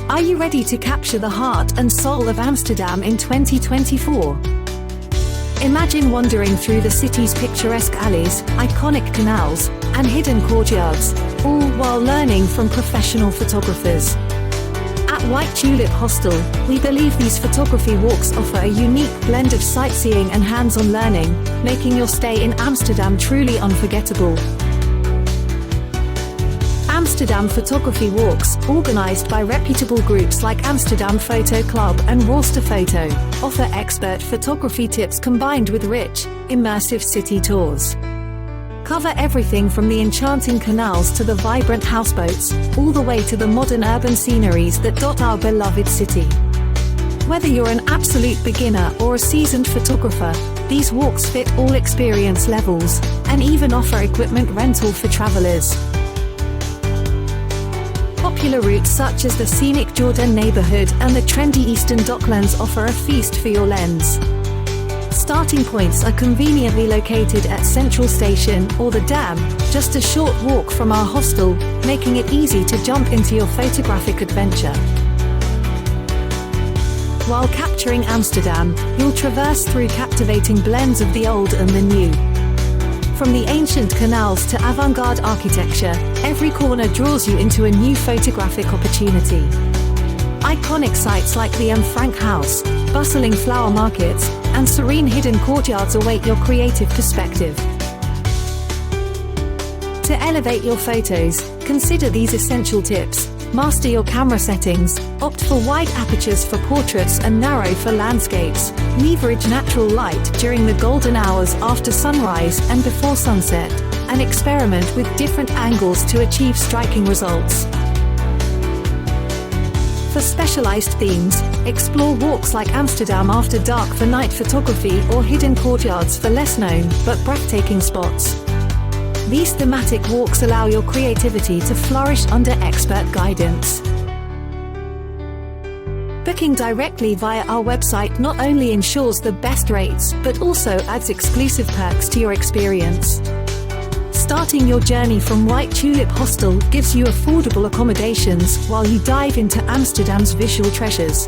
Are you ready to capture the heart and soul of Amsterdam in 2024? Imagine wandering through the city's picturesque alleys, iconic canals, and hidden courtyards, all while learning from professional photographers. At White Tulip Hostel, we believe these photography walks offer a unique blend of sightseeing and hands-on learning, making your stay in Amsterdam truly unforgettable. Amsterdam photography walks, organized by reputable groups like Amsterdam Photo Club and Roster Photo, offer expert photography tips combined with rich, immersive city tours. Cover everything from the enchanting canals to the vibrant houseboats, all the way to the modern urban sceneries that dot our beloved city. Whether you're an absolute beginner or a seasoned photographer, these walks fit all experience levels, and even offer equipment rental for travelers. Popular routes such as the scenic Jordan neighborhood and the trendy Eastern Docklands offer a feast for your lens. Starting points are conveniently located at Central Station or the Dam, just a short walk from our hostel, making it easy to jump into your photographic adventure. While capturing Amsterdam, you'll traverse through captivating blends of the old and the new. From the ancient canals to avant-garde architecture, every corner draws you into a new photographic opportunity. Iconic sites like the Frank House, bustling flower markets, and serene hidden courtyards await your creative perspective. To elevate your photos, consider these essential tips. Master your camera settings, opt for wide apertures for portraits and narrow for landscapes. Leverage natural light during the golden hours after sunrise and before sunset, and experiment with different angles to achieve striking results. For specialized themes, explore walks like Amsterdam After Dark for night photography or hidden courtyards for less known but breathtaking spots. These thematic walks allow your creativity to flourish under expert guidance. Booking directly via our website not only ensures the best rates, but also adds exclusive perks to your experience. Starting your journey from White Tulip Hostel gives you affordable accommodations while you dive into Amsterdam's visual treasures.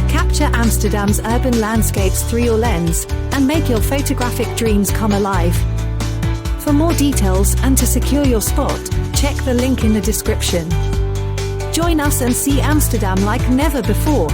Capture Amsterdam's urban landscapes through your lens, and make your photographic dreams come alive. For more details and to secure your spot, check the link in the description. Join us and see Amsterdam like never before.